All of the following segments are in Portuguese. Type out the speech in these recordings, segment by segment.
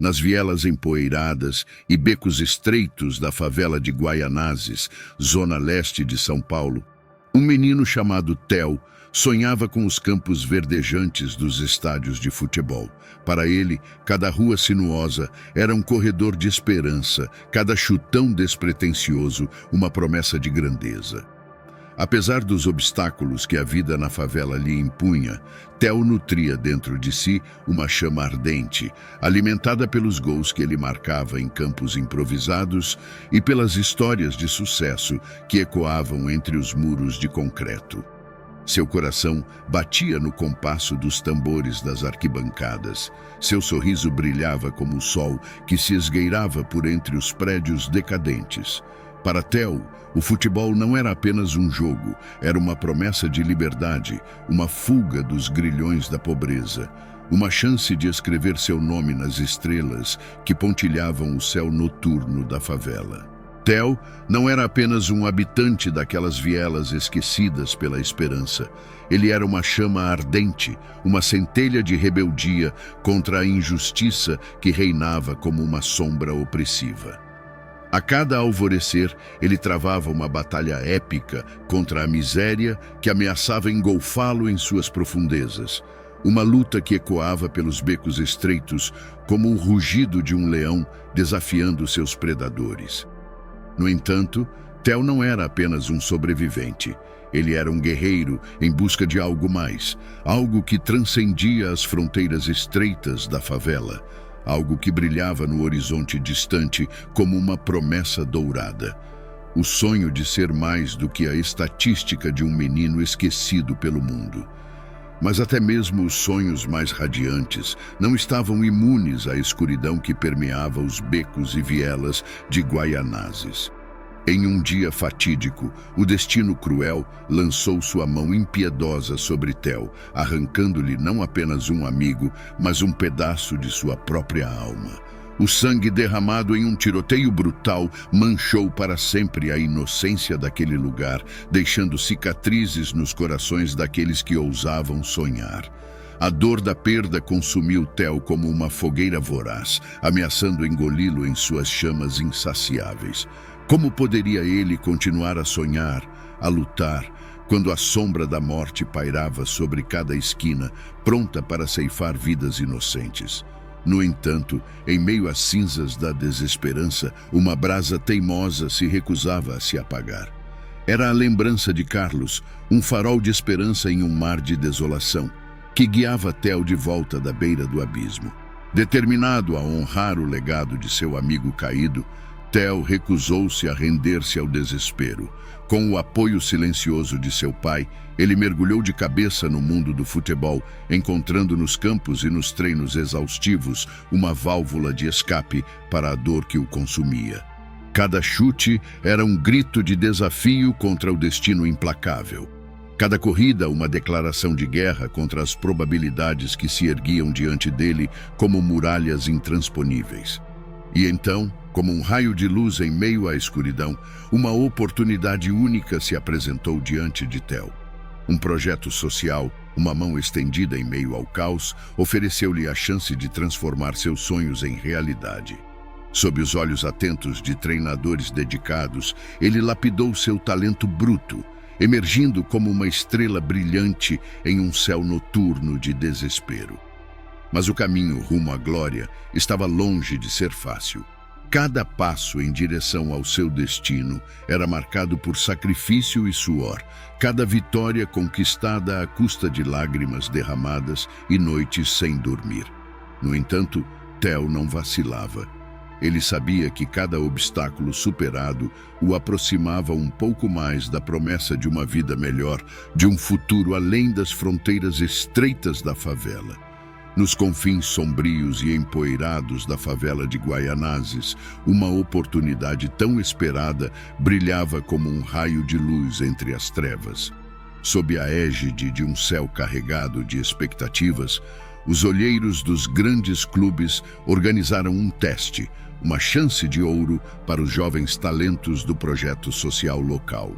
Nas vielas empoeiradas e becos estreitos da favela de Guaianazes, zona leste de São Paulo, um menino chamado Theo sonhava com os campos verdejantes dos estádios de futebol. Para ele, cada rua sinuosa era um corredor de esperança, cada chutão despretensioso uma promessa de grandeza. Apesar dos obstáculos que a vida na favela lhe impunha, Theo nutria dentro de si uma chama ardente, alimentada pelos gols que ele marcava em campos improvisados e pelas histórias de sucesso que ecoavam entre os muros de concreto. Seu coração batia no compasso dos tambores das arquibancadas. Seu sorriso brilhava como o sol que se esgueirava por entre os prédios decadentes. Para Theo, o futebol não era apenas um jogo, era uma promessa de liberdade, uma fuga dos grilhões da pobreza, uma chance de escrever seu nome nas estrelas que pontilhavam o céu noturno da favela. Theo não era apenas um habitante daquelas vielas esquecidas pela esperança. Ele era uma chama ardente, uma centelha de rebeldia contra a injustiça que reinava como uma sombra opressiva. A cada alvorecer, ele travava uma batalha épica contra a miséria que ameaçava engolfá-lo em suas profundezas. Uma luta que ecoava pelos becos estreitos como o rugido de um leão desafiando seus predadores. No entanto, Theo não era apenas um sobrevivente. Ele era um guerreiro em busca de algo mais, algo que transcendia as fronteiras estreitas da favela, algo que brilhava no horizonte distante como uma promessa dourada. O sonho de ser mais do que a estatística de um menino esquecido pelo mundo. Mas até mesmo os sonhos mais radiantes não estavam imunes à escuridão que permeava os becos e vielas de Guaianazes. Em um dia fatídico, o destino cruel lançou sua mão impiedosa sobre Theo, arrancando-lhe não apenas um amigo, mas um pedaço de sua própria alma. O sangue derramado em um tiroteio brutal manchou para sempre a inocência daquele lugar, deixando cicatrizes nos corações daqueles que ousavam sonhar. A dor da perda consumiu Theo como uma fogueira voraz, ameaçando engoli-lo em suas chamas insaciáveis. Como poderia ele continuar a sonhar, a lutar, quando a sombra da morte pairava sobre cada esquina, pronta para ceifar vidas inocentes? No entanto, em meio às cinzas da desesperança, uma brasa teimosa se recusava a se apagar. Era a lembrança de Carlos, um farol de esperança em um mar de desolação, que guiava Theo de volta da beira do abismo. Determinado a honrar o legado de seu amigo caído, Theo recusou-se a render-se ao desespero. Com o apoio silencioso de seu pai, ele mergulhou de cabeça no mundo do futebol, encontrando nos campos e nos treinos exaustivos uma válvula de escape para a dor que o consumia. Cada chute era um grito de desafio contra o destino implacável. Cada corrida uma declaração de guerra contra as probabilidades que se erguiam diante dele como muralhas intransponíveis. E então, como um raio de luz em meio à escuridão, uma oportunidade única se apresentou diante de Theo. Um projeto social, uma mão estendida em meio ao caos, ofereceu-lhe a chance de transformar seus sonhos em realidade. Sob os olhos atentos de treinadores dedicados, ele lapidou seu talento bruto, emergindo como uma estrela brilhante em um céu noturno de desespero. Mas o caminho rumo à glória estava longe de ser fácil. Cada passo em direção ao seu destino era marcado por sacrifício e suor, cada vitória conquistada à custa de lágrimas derramadas e noites sem dormir. No entanto, Theo não vacilava. Ele sabia que cada obstáculo superado o aproximava um pouco mais da promessa de uma vida melhor, de um futuro além das fronteiras estreitas da favela. Nos confins sombrios e empoeirados da favela de Guaianazes, uma oportunidade tão esperada brilhava como um raio de luz entre as trevas. Sob a égide de um céu carregado de expectativas, os olheiros dos grandes clubes organizaram um teste, uma chance de ouro para os jovens talentos do projeto social local.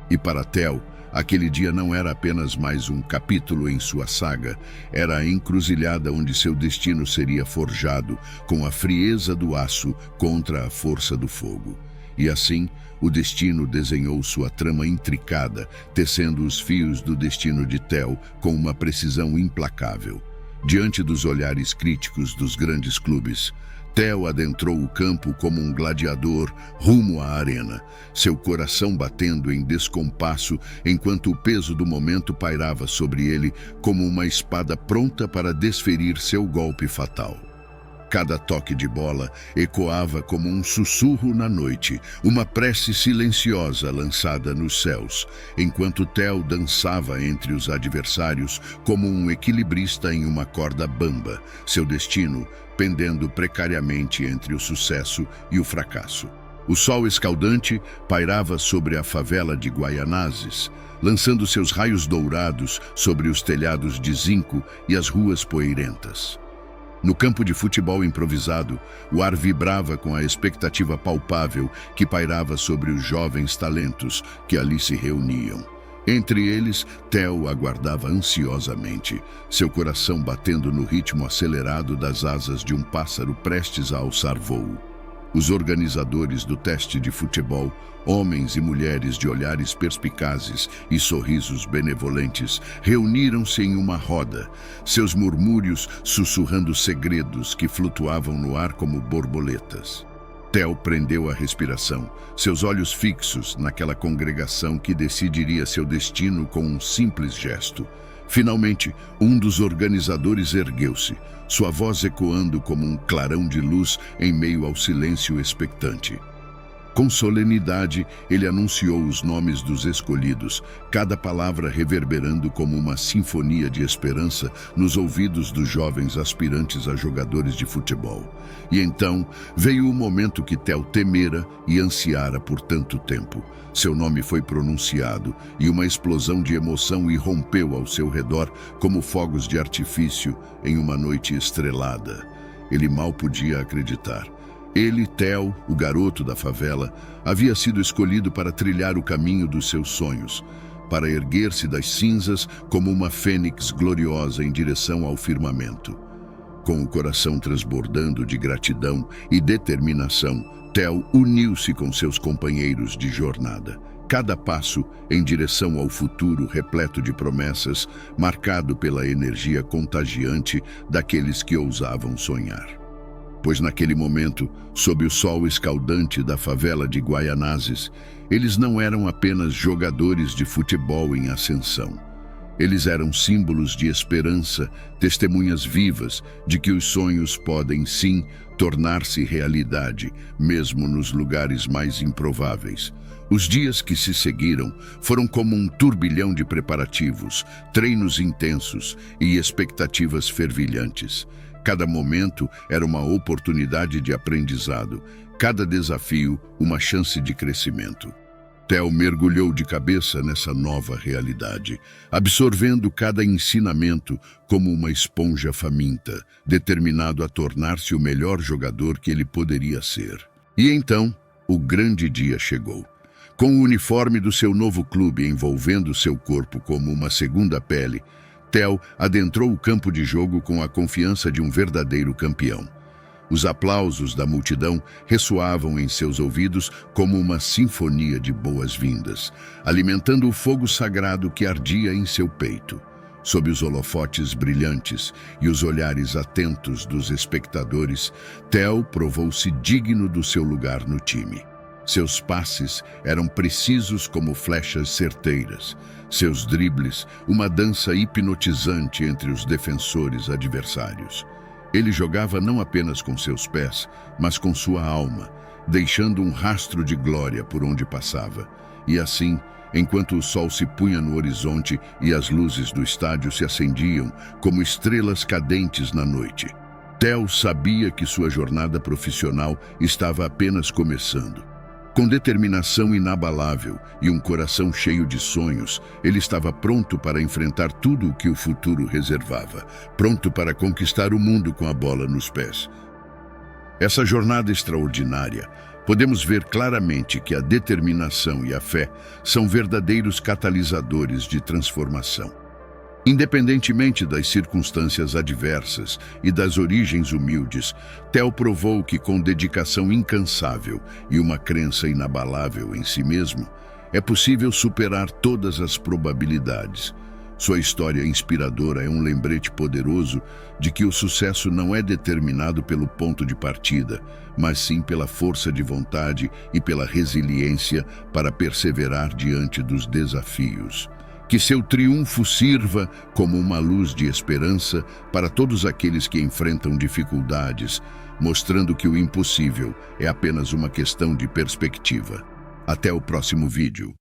E para Theo, Aquele dia não era apenas mais um capítulo em sua saga, era a encruzilhada onde seu destino seria forjado com a frieza do aço contra a força do fogo. E assim, o destino desenhou sua trama intricada, tecendo os fios do destino de Theo com uma precisão implacável. Diante dos olhares críticos dos grandes clubes, Theo adentrou o campo como um gladiador rumo à arena, seu coração batendo em descompasso enquanto o peso do momento pairava sobre ele como uma espada pronta para desferir seu golpe fatal. Cada toque de bola ecoava como um sussurro na noite, uma prece silenciosa lançada nos céus, enquanto Theo dançava entre os adversários como um equilibrista em uma corda bamba, seu destino pendendo precariamente entre o sucesso e o fracasso. O sol escaldante pairava sobre a favela de Guaianazes, lançando seus raios dourados sobre os telhados de zinco e as ruas poeirentas. No campo de futebol improvisado, o ar vibrava com a expectativa palpável que pairava sobre os jovens talentos que ali se reuniam. Entre eles, Theo aguardava ansiosamente, seu coração batendo no ritmo acelerado das asas de um pássaro prestes a alçar voo. Os organizadores do teste de futebol, homens e mulheres de olhares perspicazes e sorrisos benevolentes, reuniram-se em uma roda, seus murmúrios sussurrando segredos que flutuavam no ar como borboletas. Theo prendeu a respiração, seus olhos fixos naquela congregação que decidiria seu destino com um simples gesto. Finalmente, um dos organizadores ergueu-se, sua voz ecoando como um clarão de luz em meio ao silêncio expectante. Com solenidade, ele anunciou os nomes dos escolhidos, cada palavra reverberando como uma sinfonia de esperança nos ouvidos dos jovens aspirantes a jogadores de futebol. E então veio o momento que Theo temera e ansiara por tanto tempo. Seu nome foi pronunciado e uma explosão de emoção irrompeu ao seu redor como fogos de artifício em uma noite estrelada. Ele mal podia acreditar. Ele, Theo, o garoto da favela, havia sido escolhido para trilhar o caminho dos seus sonhos, para erguer-se das cinzas como uma fênix gloriosa em direção ao firmamento. Com o coração transbordando de gratidão e determinação, Theo uniu-se com seus companheiros de jornada. Cada passo em direção ao futuro repleto de promessas, marcado pela energia contagiante daqueles que ousavam sonhar. Pois naquele momento, sob o sol escaldante da favela de Guaianazes, eles não eram apenas jogadores de futebol em ascensão. Eles eram símbolos de esperança, testemunhas vivas de que os sonhos podem, sim, tornar-se realidade, mesmo nos lugares mais improváveis. Os dias que se seguiram foram como um turbilhão de preparativos, treinos intensos e expectativas fervilhantes. Cada momento era uma oportunidade de aprendizado, cada desafio uma chance de crescimento. Theo mergulhou de cabeça nessa nova realidade, absorvendo cada ensinamento como uma esponja faminta, determinado a tornar-se o melhor jogador que ele poderia ser. E então, o grande dia chegou. Com o uniforme do seu novo clube envolvendo seu corpo como uma segunda pele, Theo adentrou o campo de jogo com a confiança de um verdadeiro campeão. Os aplausos da multidão ressoavam em seus ouvidos como uma sinfonia de boas-vindas, alimentando o fogo sagrado que ardia em seu peito. Sob os holofotes brilhantes e os olhares atentos dos espectadores, Theo provou-se digno do seu lugar no time. Seus passes eram precisos como flechas certeiras, seus dribles uma dança hipnotizante entre os defensores adversários. Ele jogava não apenas com seus pés, mas com sua alma, deixando um rastro de glória por onde passava. E assim, enquanto o sol se punha no horizonte e as luzes do estádio se acendiam como estrelas cadentes na noite, Theo sabia que sua jornada profissional estava apenas começando. Com determinação inabalável e um coração cheio de sonhos, ele estava pronto para enfrentar tudo o que o futuro reservava, pronto para conquistar o mundo com a bola nos pés. Essa jornada extraordinária podemos ver claramente que a determinação e a fé são verdadeiros catalisadores de transformação. Independentemente das circunstâncias adversas e das origens humildes, Theo provou que com dedicação incansável e uma crença inabalável em si mesmo, é possível superar todas as probabilidades. Sua história inspiradora é um lembrete poderoso de que o sucesso não é determinado pelo ponto de partida, mas sim pela força de vontade e pela resiliência para perseverar diante dos desafios. Que seu triunfo sirva como uma luz de esperança para todos aqueles que enfrentam dificuldades, mostrando que o impossível é apenas uma questão de perspectiva. Até o próximo vídeo.